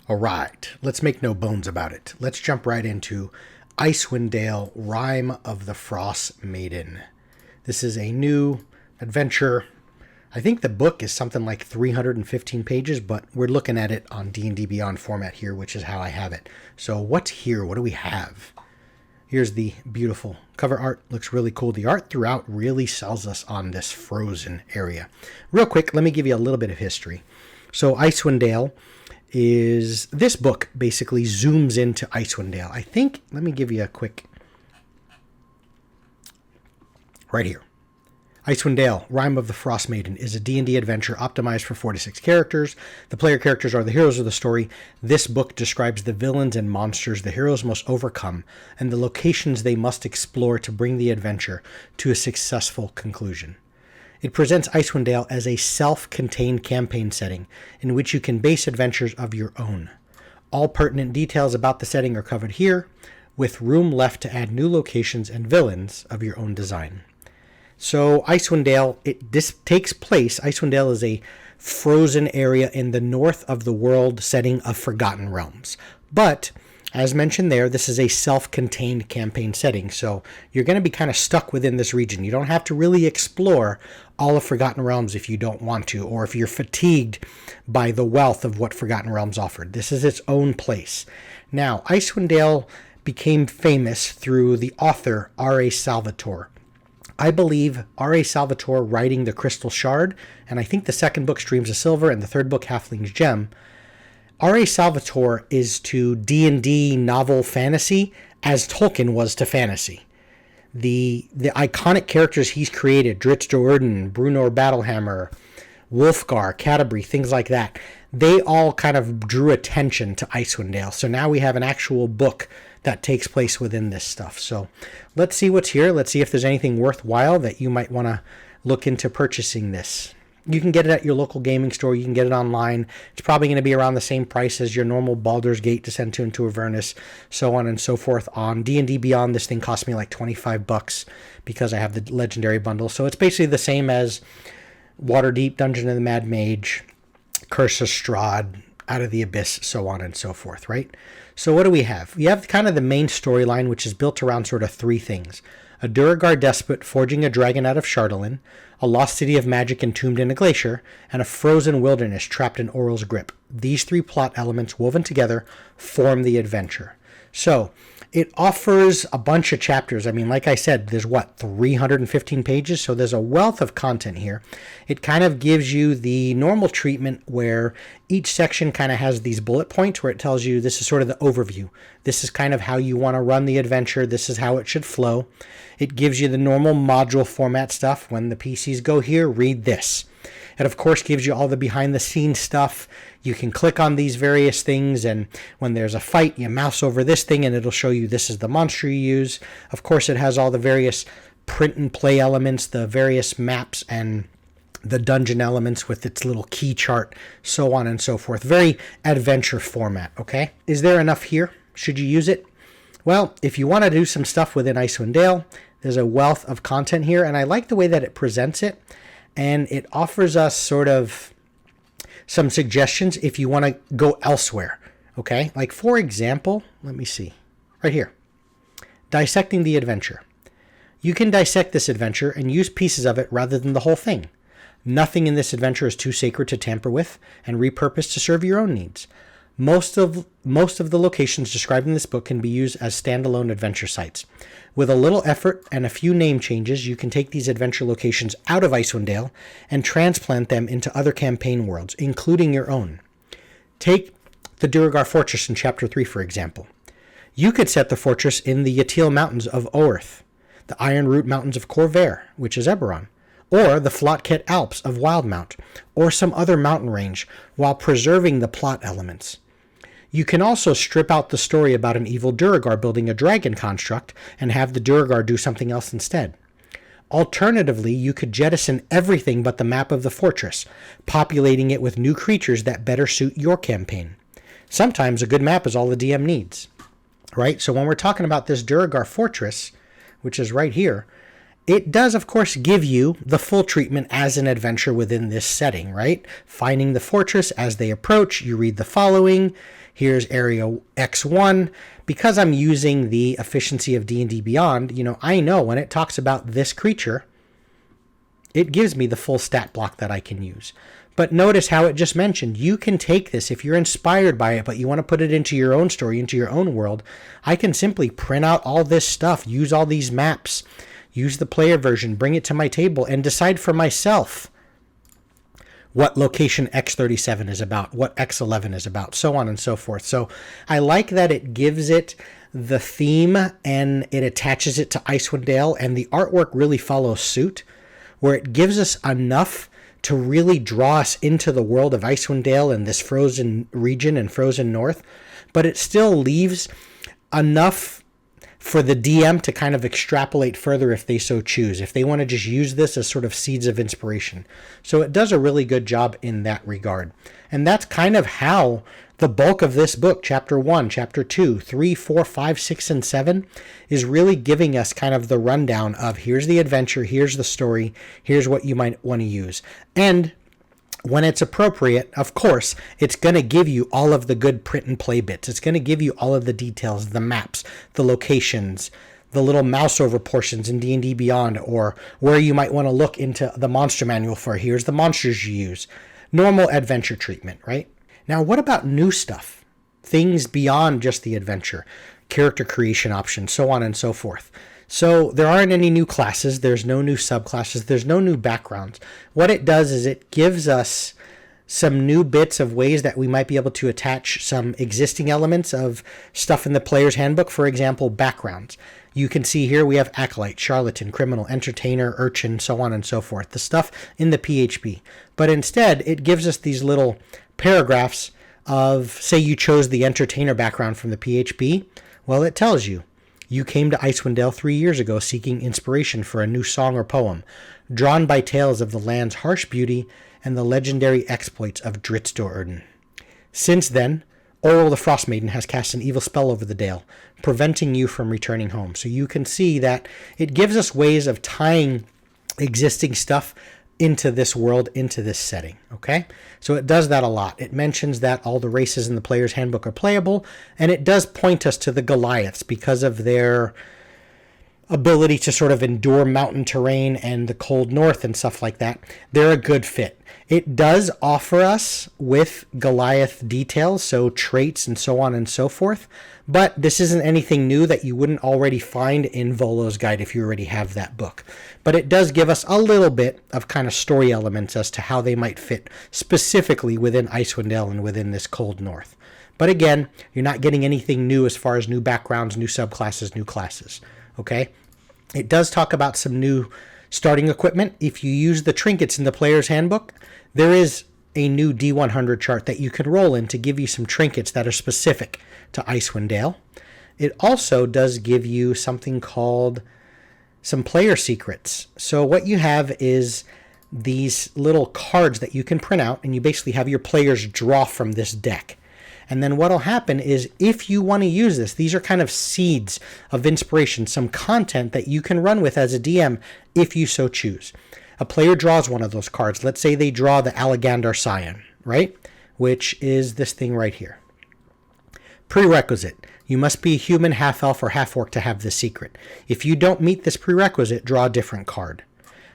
All right, let's make no bones about it. Let's jump right into Icewind Dale, Rime of the Frostmaiden. This is a new adventure. I think the book is something like 315 pages, but we're looking at it on D&D Beyond format here, which is how I have it. So what's here? What do we have? Here's the beautiful cover art. Looks really cool. The art throughout really sells us on this frozen area. Real quick, let me give you a little bit of history. So Icewind Dale is this book basically zooms into Icewind Dale. I think, let me give you a quick, right here. Icewind Dale, Rime of the Frostmaiden, is a D&D adventure optimized for 4 to 6 characters. The player characters are the heroes of the story. This book describes the villains and monsters the heroes must overcome and the locations they must explore to bring the adventure to a successful conclusion. It presents Icewind Dale as a self-contained campaign setting in which you can base adventures of your own. All pertinent details about the setting are covered here, with room left to add new locations and villains of your own design. So Icewind Dale, this takes place, Icewind Dale is a frozen area in the north of the world setting of Forgotten Realms. But, as mentioned there, this is a self-contained campaign setting, so you're going to be kind of stuck within this region. You don't have to really explore all of Forgotten Realms if you don't want to, or if you're fatigued by the wealth of what Forgotten Realms offered. This is its own place. Now, Icewind Dale became famous through the author R.A. Salvatore. I believe R.A. Salvatore writing The Crystal Shard, and I think the second book, Streams of Silver, and the third book, Halfling's Gem. R.A. Salvatore is to D&D novel fantasy as Tolkien was to fantasy. The iconic characters he's created, Dritz Do'Urden, Bruenor Battlehammer, Wulfgar, Canterbury, things like that, they all kind of drew attention to Icewind Dale. So now we have an actual book that takes place within this stuff. So let's see what's here. Let's see if there's anything worthwhile that you might want to look into purchasing this. You can get it at your local gaming store. You can get it online. It's probably going to be around the same price as your normal Baldur's Gate, Descent into Avernus, so on and so forth. On D&D Beyond, this thing cost me like $25 because I have the Legendary Bundle. So it's basically the same as Waterdeep, Dungeon of the Mad Mage, Curse of Strahd, Out of the Abyss, so on and so forth, right? So what do we have? We have kind of the main storyline, which is built around sort of 3 things. A Duergar despot forging a dragon out of Chardalyn, a lost city of magic entombed in a glacier, and a frozen wilderness trapped in Aurel's grip. These 3 plot elements woven together form the adventure. So it offers a bunch of chapters. I mean, like I said, there's 315 pages, so there's a wealth of content here. It kind of gives you the normal treatment where each section kind of has these bullet points where it tells you this is sort of the overview. This is kind of how you want to run the adventure. This is how it should flow. It gives you the normal module format stuff. When the PCs go here, read this. It, of course, gives you all the behind-the-scenes stuff. You can click on these various things, and when there's a fight, you mouse over this thing, and it'll show you this is the monster you use. Of course, it has all the various print-and-play elements, the various maps, and the dungeon elements with its little key chart, so on and so forth. Very adventure format, okay? Is there enough here? Should you use it? Well, if you want to do some stuff within Icewind Dale, there's a wealth of content here, and I like the way that it presents it. And it offers us sort of some suggestions if you want to go elsewhere, okay? Like, for example, let me see, right here, dissecting the adventure. You can dissect this adventure and use pieces of it rather than the whole thing. Nothing in this adventure is too sacred to tamper with and repurposed to serve your own needs. Most of the locations described in this book can be used as standalone adventure sites. With a little effort and a few name changes, you can take these adventure locations out of Icewind Dale and transplant them into other campaign worlds, including your own. Take the Duergar Fortress in Chapter 3, for example. You could set the fortress in the Yatil Mountains of Oerth, the Ironroot Mountains of Corvair, which is Eberron, or the Flotket Alps of Wildmount, or some other mountain range, while preserving the plot elements. You can also strip out the story about an evil Duergar building a dragon construct and have the Duergar do something else instead. Alternatively, you could jettison everything but the map of the fortress, populating it with new creatures that better suit your campaign. Sometimes a good map is all the DM needs, right? So when we're talking about this Duergar fortress, which is right here, It does, of course, give you the full treatment as an adventure within this setting, right? Finding the fortress as they approach, you read the following. Here's area X1. Because I'm using the efficiency of D&D Beyond, I know when it talks about this creature, it gives me the full stat block that I can use. But notice how it just mentioned, you can take this if you're inspired by it, but you want to put it into your own story, into your own world. I can simply print out all this stuff, use all these maps, use the player version, bring it to my table, and decide for myself what location X37 is about, what X11 is about, so on and so forth. So I like that it gives it the theme and it attaches it to Icewind Dale, and the artwork really follows suit, where it gives us enough to really draw us into the world of Icewind Dale and this frozen region and frozen north, but it still leaves enough for the DM to kind of extrapolate further if they so choose, if they want to just use this as sort of seeds of inspiration. So it does a really good job in that regard. And that's kind of how the bulk of this book, chapter 1, chapter 2, 3, 4, 5, 6, and 7, is really giving us kind of the rundown of here's the adventure, here's the story, here's what you might want to use. And when it's appropriate, of course, it's going to give you all of the good print and play bits. It's going to give you all of the details, the maps, the locations, the little mouse over portions in D&D Beyond, or where you might want to look into the monster manual for here's the monsters you use. Normal adventure treatment, right? Now, what about new stuff? Things beyond just the adventure, character creation options, so on and so forth. So there aren't any new classes, there's no new subclasses, there's no new backgrounds. What it does is it gives us some new bits of ways that we might be able to attach some existing elements of stuff in the player's handbook, for example, backgrounds. You can see here we have acolyte, charlatan, criminal, entertainer, urchin, so on and so forth, the stuff in the PHP. But instead, it gives us these little paragraphs of, say you chose the entertainer background from the PHP, well, it tells you. You came to Icewind Dale 3 years ago seeking inspiration for a new song or poem, drawn by tales of the land's harsh beauty and the legendary exploits of Dritz Do'Urden. Since then, Oral the Frostmaiden has cast an evil spell over the Dale, preventing you from returning home. So you can see that it gives us ways of tying existing stuff into this world, into this setting, okay? So it does that a lot. It mentions that all the races in the player's handbook are playable, and it does point us to the Goliaths because of their ability to sort of endure mountain terrain and the cold north and stuff like that. They're a good fit. It does offer us with Goliath details, so traits and so on and so forth, but this isn't anything new that you wouldn't already find in Volo's Guide if you already have that book. But it does give us a little bit of kind of story elements as to how they might fit specifically within Icewind Dale and within this cold north. But again, you're not getting anything new as far as new backgrounds, new subclasses, new classes, okay? It does talk about some new starting equipment. If you use the trinkets in the player's handbook, there is a new D100 chart that you can roll in to give you some trinkets that are specific to Icewind Dale. It also does give you something called some player secrets. So what you have is these little cards that you can print out, and you basically have your players draw from this deck. And then what will happen is if you want to use this, these are kind of seeds of inspiration, some content that you can run with as a DM if you so choose. A player draws one of those cards. Let's say they draw the Allegandar Scion, right? Which is this thing right here. Prerequisite. You must be a human, half-elf, or half-orc to have this secret. If you don't meet this prerequisite, draw a different card.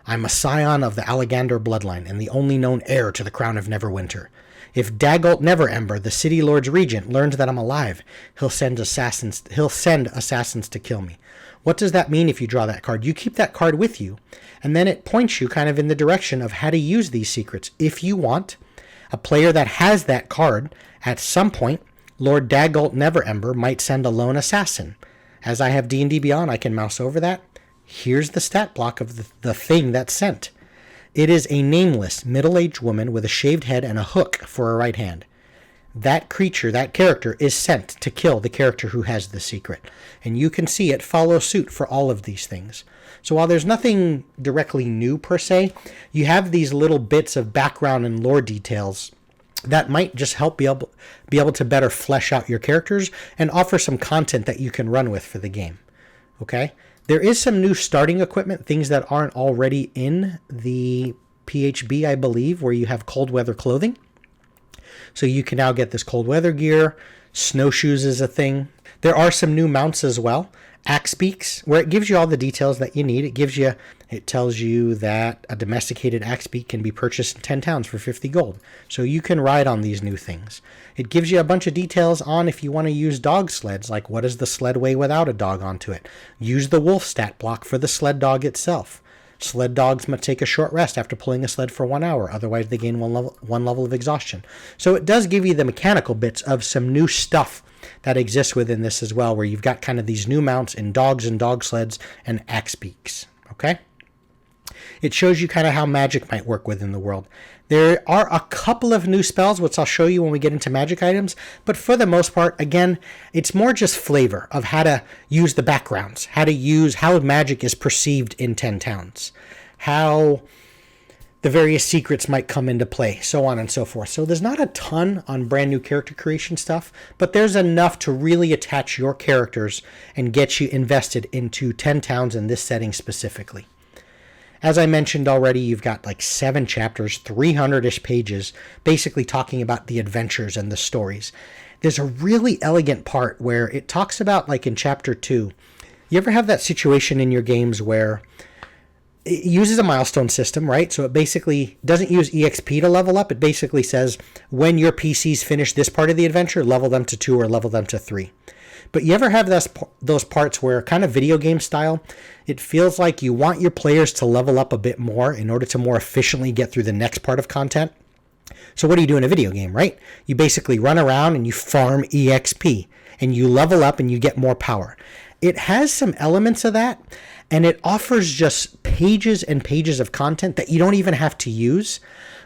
I'm a scion of the Allegandar bloodline and the only known heir to the crown of Neverwinter. If Dagult Neverember, the City Lord's regent, learns that I'm alive, he'll send assassins to kill me. What does that mean if you draw that card? You keep that card with you, and then it points you kind of in the direction of how to use these secrets. If you want, a player that has that card, at some point, Lord Dagult Neverember might send a lone assassin. As I have D&D Beyond, I can mouse over that. Here's the stat block of the thing that's sent. It is a nameless, middle-aged woman with a shaved head and a hook for a right hand. That creature, that character, is sent to kill the character who has the secret. And you can see it follow suit for all of these things. So while there's nothing directly new per se, you have these little bits of background and lore details that might just help be able to better flesh out your characters and offer some content that you can run with for the game. Okay? There is some new starting equipment, things that aren't already in the PHB, I believe, where you have cold weather clothing. So you can now get this cold weather gear. Snowshoes is a thing. There are some new mounts as well. Axe beaks, where it gives you all the details that you need. It tells you that a domesticated axe beak can be purchased in 10 towns for 50 gold. So you can ride on these new things. It gives you a bunch of details on if you want to use dog sleds, like what does the sled weigh without a dog onto it. Use the wolf stat block for the sled dog itself. Sled dogs must take a short rest after pulling a sled for 1 hour, otherwise they gain one level of exhaustion. So it does give you the mechanical bits of some new stuff that exists within this as well, where you've got kind of these new mounts in dogs and dog sleds and axe beaks. Okay? It shows you kind of how magic might work within the world. There are a couple of new spells, which I'll show you when we get into magic items, but for the most part, again, it's more just flavor of how to use the backgrounds, how magic is perceived in 10 towns, how the various secrets might come into play, so on and so forth. So there's not a ton on brand new character creation stuff, but there's enough to really attach your characters and get you invested into 10 towns in this setting specifically. As I mentioned already, you've got like 7 chapters, 300-ish pages, basically talking about the adventures and the stories. There's a really elegant part where it talks about, like in chapter 2, you ever have that situation in your games where it uses a milestone system, right? So it basically doesn't use EXP to level up. It basically says, when your PCs finish this part of the adventure, level them to 2 or level them to 3. But you ever have those parts where, kind of video game style, it feels like you want your players to level up a bit more in order to more efficiently get through the next part of content? So what do you do in a video game, right? You basically run around and you farm EXP, and you level up and you get more power. It has some elements of that, and it offers just pages and pages of content that you don't even have to use,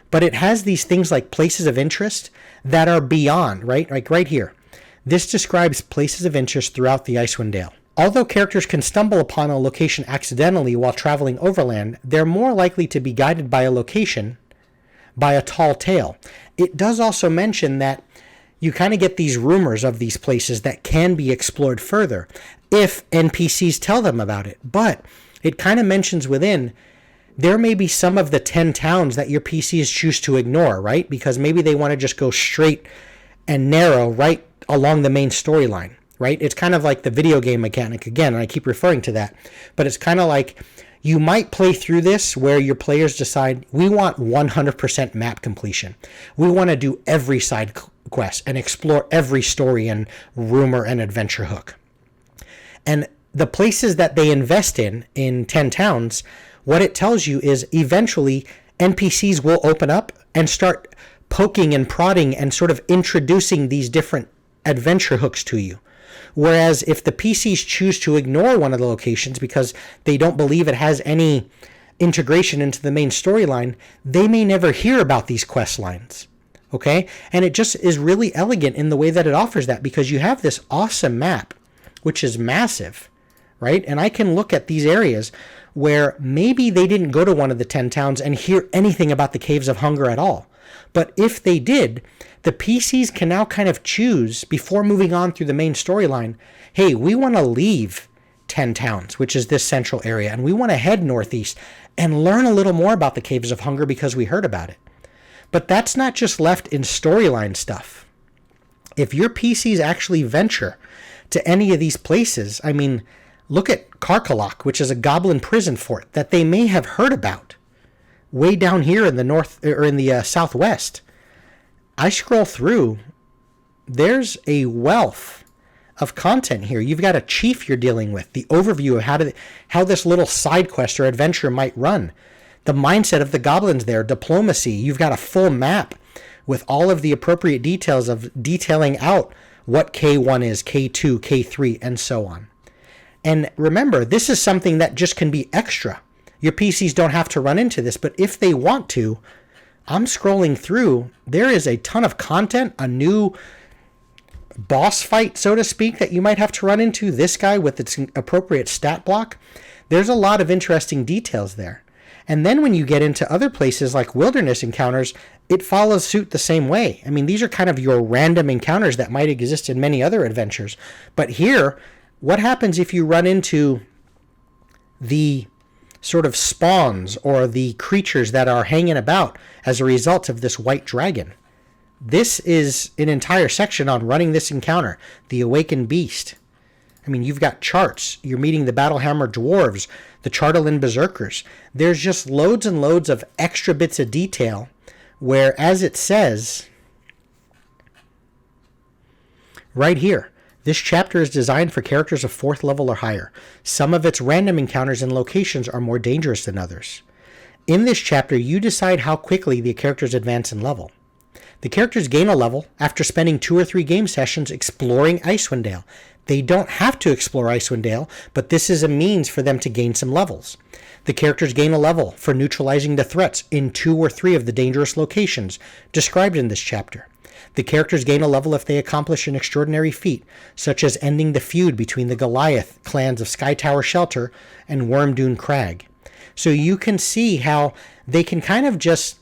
but it has these things like places of interest that are beyond, right? Like right here. This describes places of interest throughout the Icewind Dale. Although characters can stumble upon a location accidentally while traveling overland, they're more likely to be guided by a location by a tall tale. It does also mention that you kind of get these rumors of these places that can be explored further if NPCs tell them about it. But it kind of mentions within, there may be some of the 10 towns that your PCs choose to ignore, right? Because maybe they want to just go straight and narrow right along the main storyline, right? It's kind of like the video game mechanic again, and I keep referring to that, but it's kind of like you might play through this where your players decide, we want 100% map completion. We want to do every side quest and explore every story and rumor and adventure hook. And the places that they invest in 10 towns, what it tells you is eventually NPCs will open up and start poking and prodding and sort of introducing these different adventure hooks to you. Whereas if the PCs choose to ignore one of the locations because they don't believe it has any integration into the main storyline, they may never hear about these quest lines. Okay? And it just is really elegant in the way that it offers that, because you have this awesome map, which is massive, right? And I can look at these areas where maybe they didn't go to one of the 10 towns and hear anything about the Caves of Hunger at all. But if they did, the PCs can now kind of choose, before moving on through the main storyline, hey, we want to leave 10 towns, which is this central area, and we want to head northeast and learn a little more about the Caves of Hunger because we heard about it. But that's not just left in storyline stuff. If your PCs actually venture to any of these places, I mean, look at Karkalok, which is a goblin prison fort that they may have heard about way down here in the north, or in the southwest. I scroll through, there's a wealth of content here. You've got a chief you're dealing with, the overview of how this little side quest or adventure might run, the mindset of the goblins there, diplomacy. You've got a full map with all of the appropriate details of detailing out what K1 is, K2, K3, and so on. And remember, this is something that just can be extra. Your PCs don't have to run into this, but if they want to, I'm scrolling through, there is a ton of content, a new boss fight, so to speak, that you might have to run into, this guy with its appropriate stat block. There's a lot of interesting details there. And then when you get into other places like wilderness encounters, it follows suit the same way. I mean, these are kind of your random encounters that might exist in many other adventures. But here, what happens if you run into the sort of spawns or the creatures that are hanging about as a result of this white dragon. This is an entire section on running this encounter, the Awakened Beast. I mean, you've got charts. You're meeting the Battlehammer Dwarves, the Chartelin Berserkers. There's just loads and loads of extra bits of detail where, as it says right here, this chapter is designed for characters of 4th level or higher. Some of its random encounters and locations are more dangerous than others. In this chapter, you decide how quickly the characters advance in level. The characters gain a level after spending 2 or 3 game sessions exploring Icewind Dale. They don't have to explore Icewind Dale, but this is a means for them to gain some levels. The characters gain a level for neutralizing the threats in 2 or 3 of the dangerous locations described in this chapter. The characters gain a level if they accomplish an extraordinary feat, such as ending the feud between the Goliath clans of Sky Tower Shelter and Wormdune Crag. So you can see how they can kind of just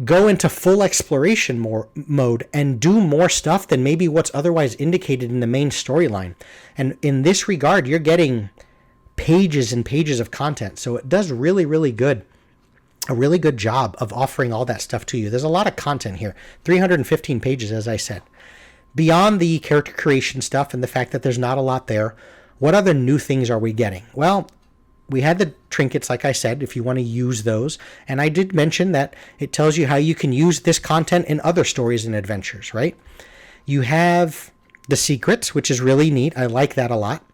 go into full exploration mode and do more stuff than maybe what's otherwise indicated in the main storyline. And in this regard, you're getting pages and pages of content. So it does really, really good. A really good job of offering all that stuff to you. There's a lot of content here. 315 pages, as I said. Beyond the character creation stuff and the fact that there's not a lot there, what other new things are we getting? Well, we had the trinkets, like I said, if you want to use those. And I did mention that it tells you how you can use this content in other stories and adventures, right? You have the secrets, which is really neat. I like that a lot.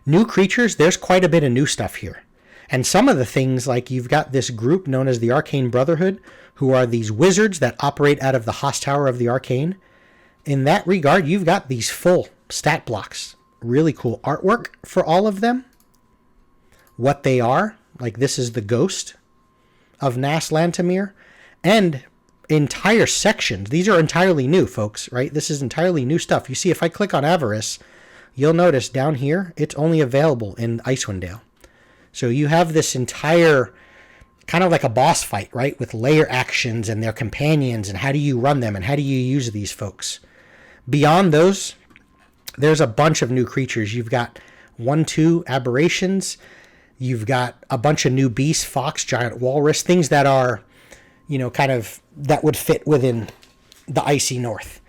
New creatures, there's quite a bit of new stuff here. And some of the things, like you've got this group known as the Arcane Brotherhood, who are these wizards that operate out of the Haas Tower of the Arcane. In that regard, you've got these full stat blocks. Really cool artwork for all of them. What they are, like this is the ghost of Nas Lantamir, and entire sections. These are entirely new, folks, right? This is entirely new stuff. You see, if I click on Avarice, you'll notice down here, it's only available in Icewind Dale. So you have this entire, kind of like a boss fight, right? With layer actions and their companions, and how do you run them, and how do you use these folks? Beyond those, there's a bunch of new creatures. You've got 1-2 aberrations. You've got a bunch of new beasts, fox, giant walrus, things that are, kind of, that would fit within the icy north.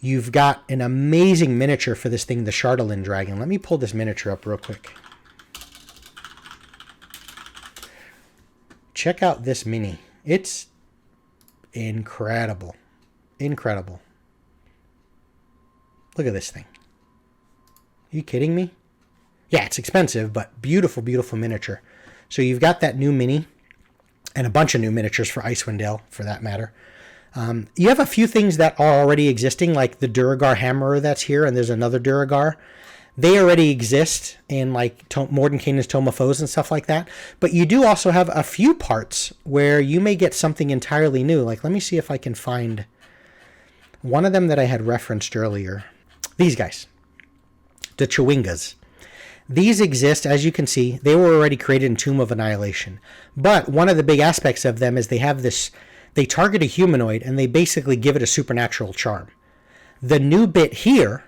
You've got an amazing miniature for this thing, the Chartelin dragon. Let me pull this miniature up real quick. Check out this mini. It's incredible. Incredible. Look at this thing. Are you kidding me? Yeah, it's expensive, but beautiful, beautiful miniature. So you've got that new mini and a bunch of new miniatures for Icewind Dale, for that matter. You have a few things that are already existing, like the Duragar Hammerer that's here, and there's another Duragar. They already exist in like Mordenkainen's Tome of Foes and stuff like that. But you do also have a few parts where you may get something entirely new. Like, let me see if I can find one of them that I had referenced earlier. These guys, the Chewingas. These exist, as you can see, they were already created in Tomb of Annihilation. But one of the big aspects of them is they have this, they target a humanoid and they basically give it a supernatural charm. The new bit here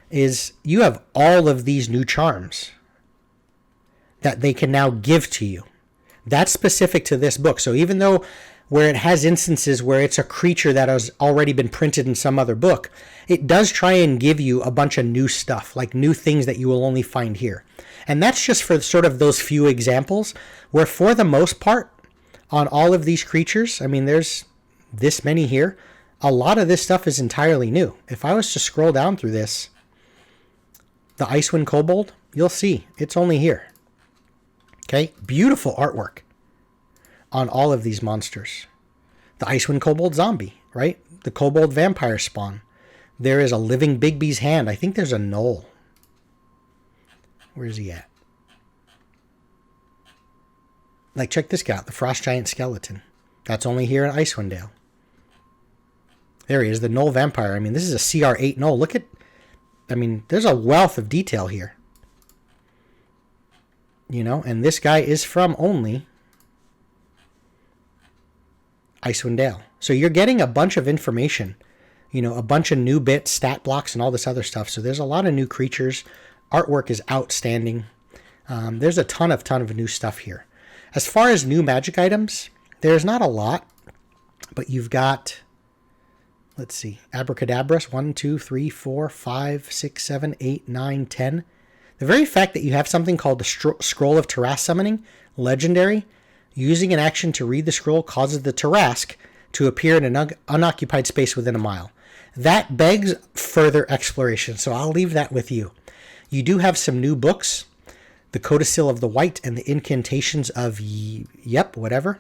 is you have all of these new charms that they can now give to you. That's specific to this book. So even though where it has instances where it's a creature that has already been printed in some other book, it does try and give you a bunch of new stuff, like new things that you will only find here. And that's just for sort of those few examples where, for the most part, on all of these creatures, I mean, there's this many here, a lot of this stuff is entirely new. If I was to scroll down through this, the Icewind Kobold, you'll see it's only here. Okay, beautiful artwork on all of these monsters. The Icewind Kobold Zombie, right? The Kobold Vampire Spawn. There is a Living Bigby's Hand. I think there's a Knoll. Where's he at? Like, check this guy out. The Frost Giant Skeleton. That's only here in Icewind Dale. There he is, the Knoll Vampire. I mean, this is a CR8 Knoll. Look at, I mean, there's a wealth of detail here. And this guy is from only Icewind Dale. So you're getting a bunch of information, a bunch of new bits, stat blocks, and all this other stuff. So there's a lot of new creatures. Artwork is outstanding. There's a ton of new stuff here. As far as new magic items, there's not a lot, but you've got, let's see, abracadabras, 1, 2, 3, 4, 5, 6, 7, 8, 9, 10. The very fact that you have something called the Scroll of Tarrasque Summoning, legendary, using an action to read the scroll causes the Tarrasque to appear in an unoccupied space within a mile. That begs further exploration, so I'll leave that with you. You do have some new books, the Codicil of the White and the Incantations of whatever.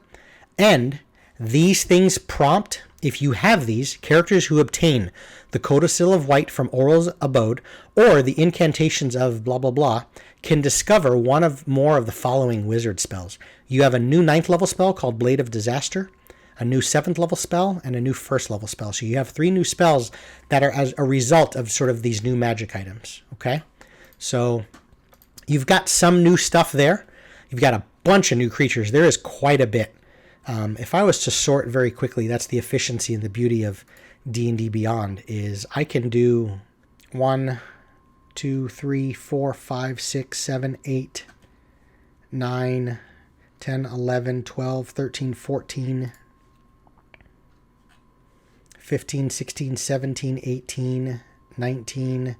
And these things prompt, if you have these, characters who obtain the Codicil of White from Oral's Abode or the Incantations of blah blah blah can discover one of more of the following wizard spells. You have a new 9th level spell called Blade of Disaster, a new 7th level spell, and a new 1st level spell. So you have 3 new spells that are as a result of sort of these new magic items. Okay? So you've got some new stuff there. You've got a bunch of new creatures. There is quite a bit. If I was to sort very quickly, that's the efficiency and the beauty of D&D Beyond, is I can do 1, 2, 3, 4, 5, 6, 7, 8, 9, 10, 11, 12, 13, 14, 15, 16, 17, 18, 19,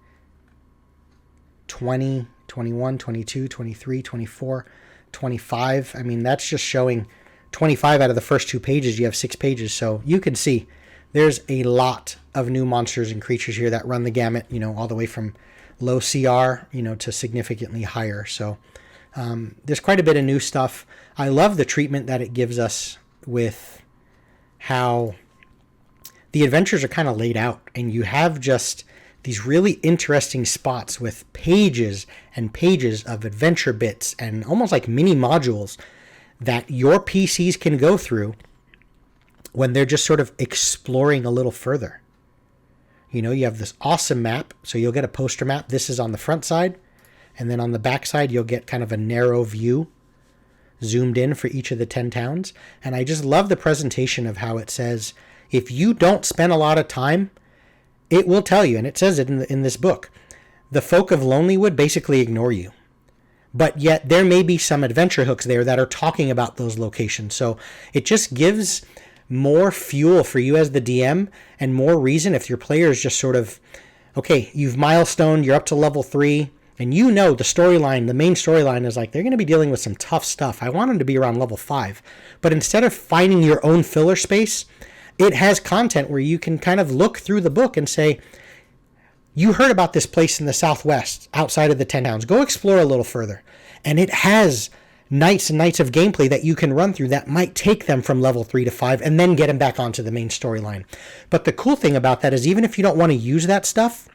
20, 21, 22, 23, 24, 25. I mean, that's just showing 25 out of the first 2 pages. You have 6 pages. So you can see there's a lot of new monsters and creatures here that run the gamut, all the way from low CR, to significantly higher. So there's quite a bit of new stuff. I love the treatment that it gives us with how the adventures are kind of laid out, and you have just these really interesting spots with pages and pages of adventure bits and almost like mini modules that your PCs can go through when they're just sort of exploring a little further. You have this awesome map, so you'll get a poster map. This is on the front side, and then on the back side you'll get kind of a narrow view zoomed in for each of the 10 towns. And I just love the presentation of how it says, if you don't spend a lot of time, it will tell you, and it says it in this book, the folk of Lonelywood basically ignore you. But yet there may be some adventure hooks there that are talking about those locations. So it just gives more fuel for you as the DM and more reason if your player is just sort of, okay, you've milestoned, you're up to level 3, and the storyline, the main storyline is like, they're going to be dealing with some tough stuff. I want them to be around level 5. But instead of finding your own filler space, it has content where you can kind of look through the book and say, you heard about this place in the Southwest outside of the 10 towns. Go explore a little further. And it has nights and nights of gameplay that you can run through that might take them from level 3 to 5 and then get them back onto the main storyline. But the cool thing about that is even if you don't want to use that stuff,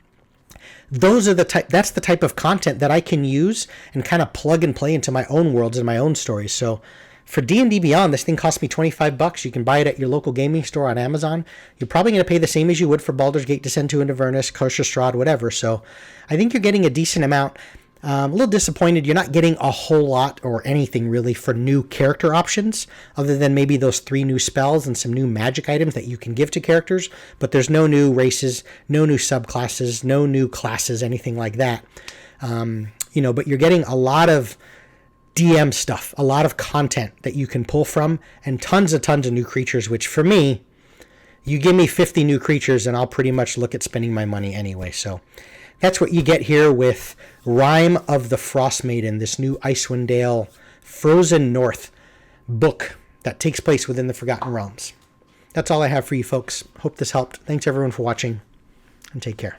that's the type of content that I can use and kind of plug and play into my own worlds and my own stories. So for D&D Beyond, this thing cost me $25. You can buy it at your local gaming store on Amazon. You're probably going to pay the same as you would for Baldur's Gate Descent to Avernus, Kosher Strahd, whatever. So I think you're getting a decent amount. A little disappointed you're not getting a whole lot or anything really for new character options, other than maybe those 3 new spells and some new magic items that you can give to characters. But there's no new races, no new subclasses, no new classes, anything like that. But you're getting a lot of DM stuff, a lot of content that you can pull from, and tons of new creatures, which for me, you give me 50 new creatures and I'll pretty much look at spending my money anyway. So that's what you get here with Rime of the Frostmaiden, this new Icewind Dale Frozen North book that takes place within the Forgotten Realms. That's all I have for you folks. Hope this helped. Thanks everyone for watching, and take care.